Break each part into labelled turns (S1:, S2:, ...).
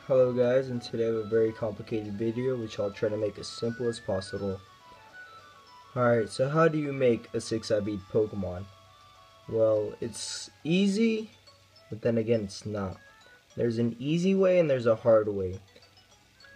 S1: Hello guys, and today I have a very complicated video which I'll try to make as simple as possible. Alright, so how do you make a 6-IV Pokemon? Well, it's easy, but then again it's not. There's an easy way and there's a hard way.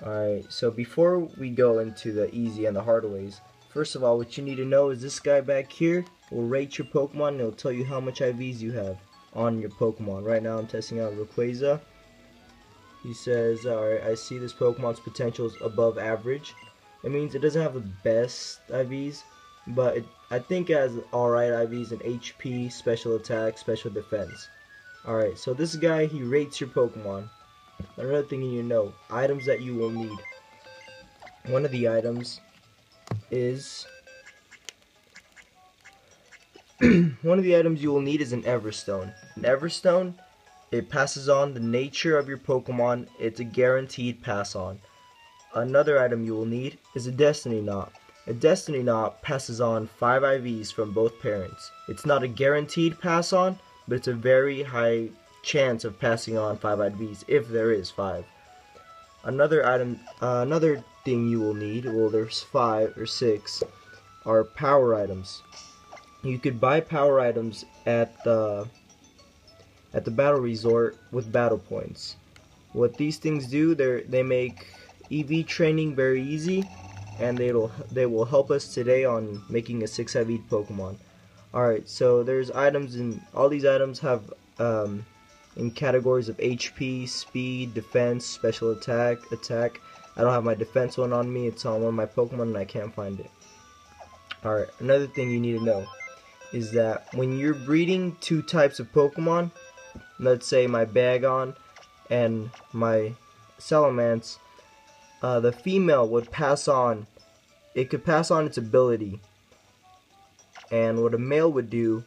S1: Alright, so before we go into the easy and the hard ways, first of all what you need to know is this guy back here will rate your Pokemon and it'll tell you how much IVs you have on your Pokemon. Right now I'm testing out Rayquaza. He says, alright, I see this Pokemon's potential is above average. It means it doesn't have the best IVs, but I think it has alright IVs in HP, special attack, special defense. Alright, so this guy, he rates your Pokemon. Another thing you need to know, items that you will need. One of the items is... one of the items you will need is an Everstone. An Everstone, it passes on the nature of your Pokemon. It's a guaranteed pass on. Another item you will need is a Destiny Knot. A Destiny Knot passes on 5 IVs from both parents. It's not a guaranteed pass on, but it's a very high chance of passing on 5 IVs if there is 5. Another item, another thing you will need, well there's 5 or 6, are power items. You could buy power items at the battle resort with battle points. What these things do, they make EV training very easy, and they will help us today on making a 6-IV Pokemon. Alright, so there's items, and all these items have in categories of HP, speed, defense, special attack. I don't have my defense one on me, it's on one of my Pokemon and I can't find it. Alright, another thing you need to know is that when you're breeding 2 types of Pokemon, let's say my Bagon and my Salamence, the female would pass on, it could pass on its ability, and what a male would do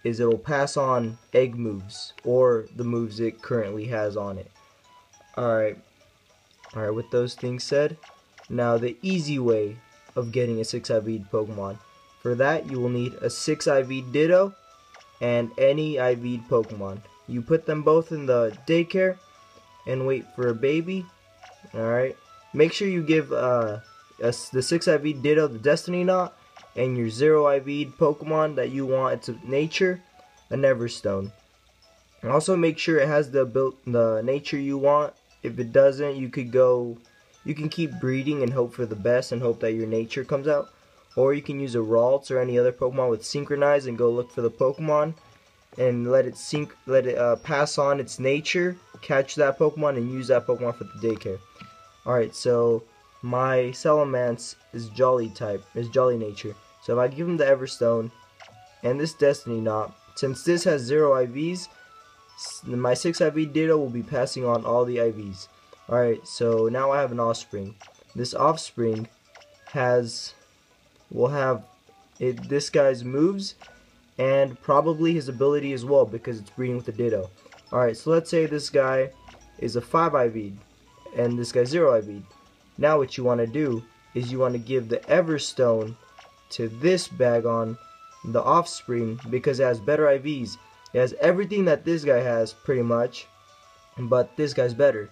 S1: is it'll pass on egg moves or the moves it currently has on it. Alright, with those things said, now the easy way of getting a 6-IV Pokemon. For that you will need a 6-IV Ditto and any IV Pokemon. You put them both in the daycare and wait for a baby. Alright. Make sure you give the 6-IV Ditto the Destiny Knot and your 0-IV Pokemon that you want its nature, an Everstone. And also make sure it has the nature you want. If it doesn't, you can keep breeding and hope for the best and hope that your nature comes out. Or you can use a Ralts or any other Pokemon with Synchronize and go look for the Pokemon and let it pass on its nature, catch that Pokemon, and use that Pokemon for the daycare. Alright, so my Salamence is Jolly nature. So if I give him the Everstone and this Destiny Knot, since this has 0 IVs, my 6-IV Ditto will be passing on all the IVs. Alright, so now I have an offspring. This offspring will have this guy's moves and probably his ability as well because it's breeding with the Ditto. Alright, so let's say this guy is a 5-IV and this guy's 0-IV. Now what you want to do is you want to give the Everstone to this Bagon, the offspring, because it has better IVs. It has everything that this guy has pretty much, but this guy's better.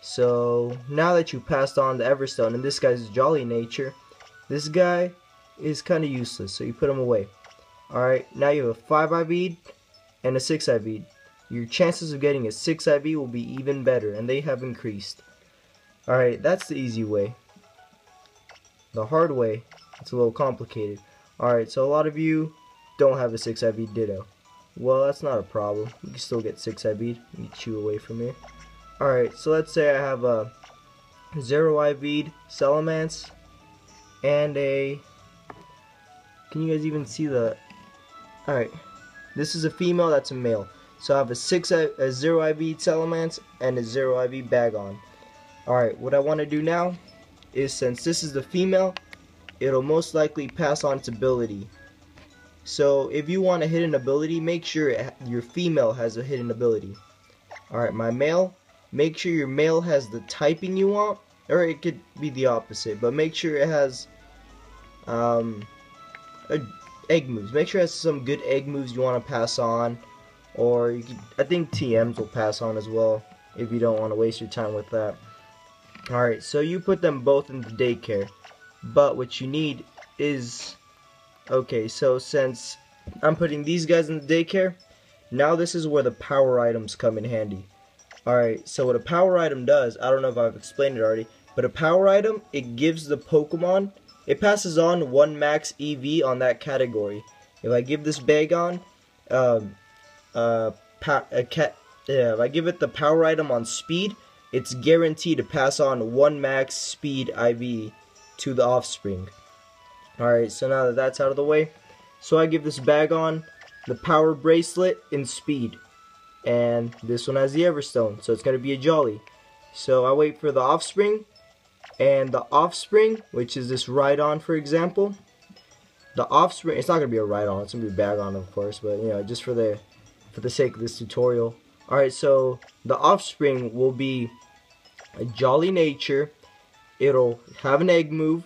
S1: So now that you passed on the Everstone and this guy's Jolly nature, this guy is kind of useless, so you put him away. Alright, now you have a 5-IV and a 6-IV. Your chances of getting a 6-IV will be even better, and they have increased. Alright, that's the easy way. The hard way, it's a little complicated. Alright, so a lot of you don't have a 6-IV Ditto. Well, that's not a problem. You can still get 6-IV. Get you away from here. Alright, so let's say I have a 0-IV Salamence and a... Can you guys even see the... Alright, this is a female, that's a male. So I have a 0-IV Salamence and a 0-IV Bagon. Alright, what I want to do now is, since this is the female, it'll most likely pass on its ability. So if you want a hidden ability, make sure your female has a hidden ability. Alright, my male, make sure your male has the typing you want, or it could be the opposite, but make sure it has egg moves. Make sure it has some good egg moves you want to pass on, or you could, I think TMs will pass on as well if you don't want to waste your time with that. Alright, so you put them both in the daycare, but what you need is, okay, so since I'm putting these guys in the daycare, now this is where the power items come in handy. Alright, so what a power item does, I don't know if I've explained it already, but a power item, it gives the Pokemon, it passes on 1 max EV on that category. If I give this Bagon, if I give it the power item on speed, it's guaranteed to pass on 1 max speed IV to the offspring. Alright, so now that that's out of the way, so I give this Bagon the power bracelet in speed. And this one has the Everstone, so it's going to be a Jolly. So I wait for the offspring, and the offspring, which is this Rhydon for example, the offspring, it's not going to be a Rhydon, it's going to be a Bagon of course, but you know, just for the sake of this tutorial. Alright, so the offspring will be a Jolly nature, it'll have an egg move,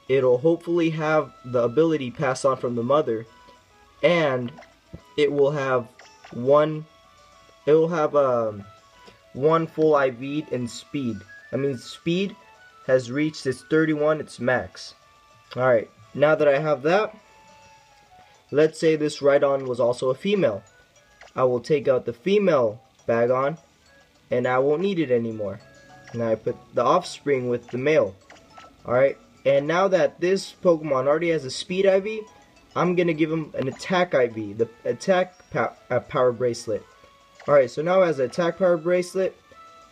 S1: it'll hopefully have the ability passed on from the mother, and it will have one full IV in speed. I mean, speed has reached its 31, its max. Alright, now that I have that, let's say this Rhydon was also a female. I will take out the female Bagon, and I won't need it anymore. Now I put the offspring with the male. Alright, and now that this Pokemon already has a speed IV, I'm going to give him an attack IV, the attack power bracelet. Alright, so now it has an attack power bracelet,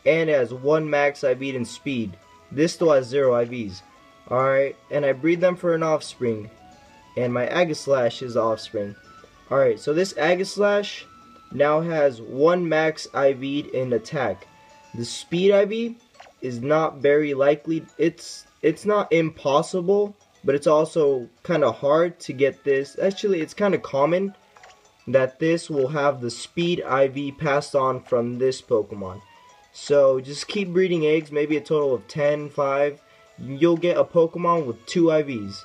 S1: and it has 1 max IV in speed. This still has 0 IVs. Alright, and I breed them for an offspring, and my Aegislash is the offspring. Alright, so this Aegislash now has 1 max IV in attack. The speed IV is not very likely, it's not impossible, but it's also kind of hard to get this. Actually, it's kind of common that this will have the speed IV passed on from this Pokemon. So just keep breeding eggs, maybe a total of 10, 5. You'll get a Pokemon with 2 IVs.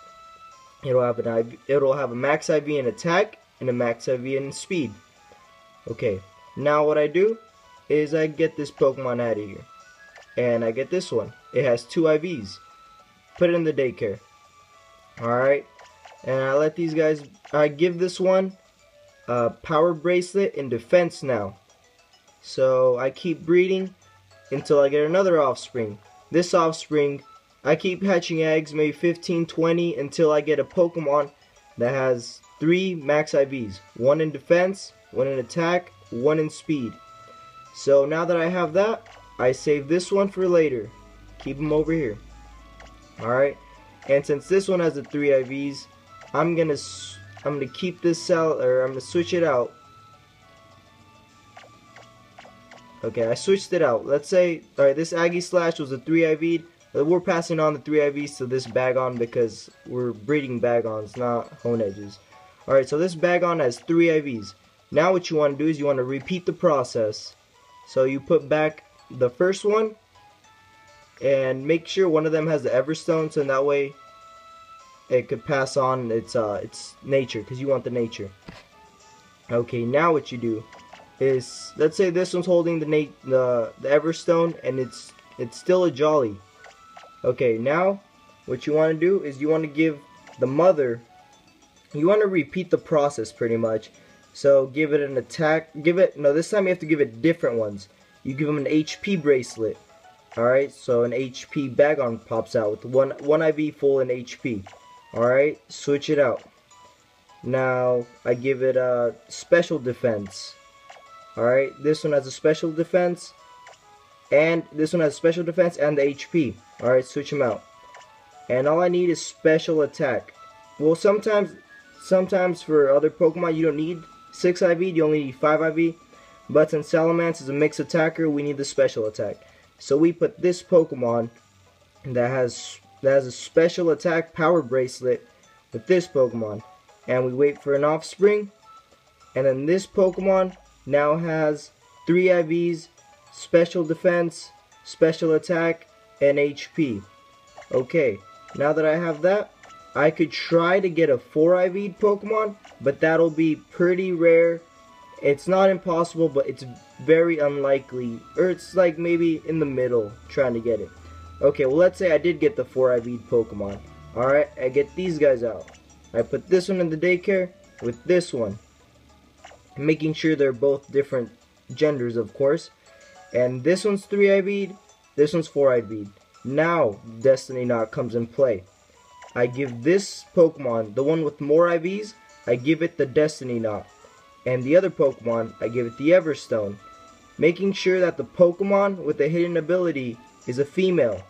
S1: It'll have a max IV in attack and a max IV in speed. Okay, now what I do is I get this Pokemon out of here. And I get this one. It has 2 IVs. Put it in the daycare. Alright, and I let these guys, I give this one a power bracelet in defense now. So I keep breeding until I get another offspring. This offspring, I keep hatching eggs, maybe 15, 20, until I get a Pokemon that has 3 max IVs. 1 in defense, 1 in attack, 1 in speed. So now that I have that, I save this one for later. Keep them over here. Alright, and since this one has the 3 IVs, I'm gonna keep this cell, or I'm gonna switch it out. Okay, I switched it out. Let's say, alright, this Aegislash was a 3 IV'd, but we're passing on the 3 IVs to this Bagon because we're breeding Bagons, not Hone Edges. Alright, so this Bagon has 3 IVs. Now what you want to do is you want to repeat the process. So you put back the first one, and make sure one of them has the Everstone, so in that way it could pass on its nature, because you want the nature. Okay, now what you do is, let's say this one's holding the Everstone, and it's still a Jolly. Okay, now what you want to do is you want to give the mother, you want to repeat the process pretty much. So give it an attack, this time you have to give it different ones. You give them an HP bracelet. Alright, so an HP Bagon pops out with one IV full in HP. Alright, switch it out. Now I give it a special defense. Alright, this one has a special defense, and this one has special defense and the HP. Alright, switch them out. And all I need is special attack. Well, sometimes for other Pokemon you don't need 6 IV, you only need 5 IV. But since Salamence is a mixed attacker, we need the special attack. So we put this Pokemon that has a special attack power bracelet with this Pokemon, and we wait for an offspring, and then this Pokemon now has 3 IVs, special defense, special attack, and HP. Okay, now that I have that, I could try to get a 4 IV'd Pokemon, but that'll be pretty rare. It's not impossible, but it's very unlikely, or it's like maybe in the middle trying to get it. Okay, well let's say I did get the 4 IV'd Pokemon. Alright, I get these guys out. I put this one in the daycare with this one. Making sure they're both different genders, of course. And this one's 3 IV'd, this one's 4 IV'd. Now, Destiny Knot comes in play. I give this Pokemon, the one with more IVs, I give it the Destiny Knot. And the other Pokemon, I give it the Everstone. Making sure that the Pokemon with the hidden ability is a female.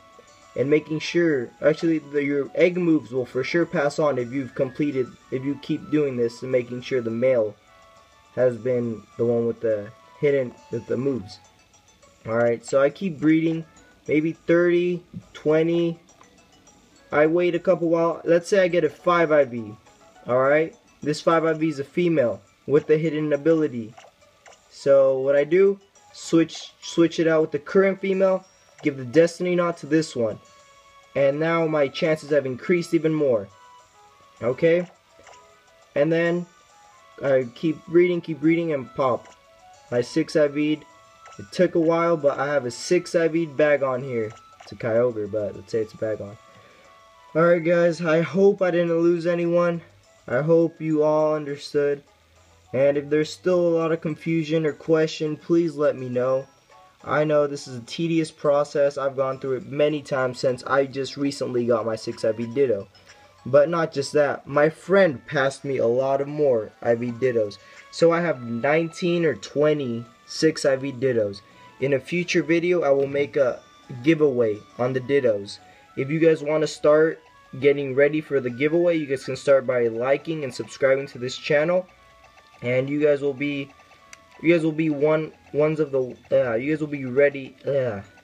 S1: And making sure, actually, your egg moves will for sure pass on if you keep doing this, and making sure the male has been the one with the moves. Alright, so I keep breeding, maybe 30, 20, I wait a couple while, let's say I get a 5 IV. Alright, this 5 IV is a female with the hidden ability. So what I do, switch it out with the current female, give the Destiny Knot to this one. And now my chances have increased even more. Okay? And then I keep breeding and pop. My 6 IV'd. It took a while, but I have a 6 IV'd Bagon here. It's a Kyogre, but let's say it's a Bagon. Alright guys, I hope I didn't lose anyone. I hope you all understood. And if there's still a lot of confusion or question, please let me know. I know this is a tedious process. I've gone through it many times since I just recently got my 6 IV Ditto. But not just that, my friend passed me a lot of more IV Dittos. So I have 19 or 20 6 IV Dittos. In a future video, I will make a giveaway on the Dittos. If you guys want to start getting ready for the giveaway, you guys can start by liking and subscribing to this channel. And you guys will be you guys will be ready.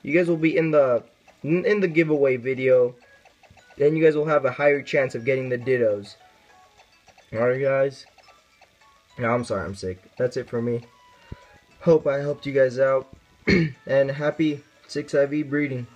S1: You guys will be in the giveaway video. Then you guys will have a higher chance of getting the Dittos. Alright guys. No, I'm sorry, I'm sick. That's it for me. Hope I helped you guys out. And happy 6 IV breeding.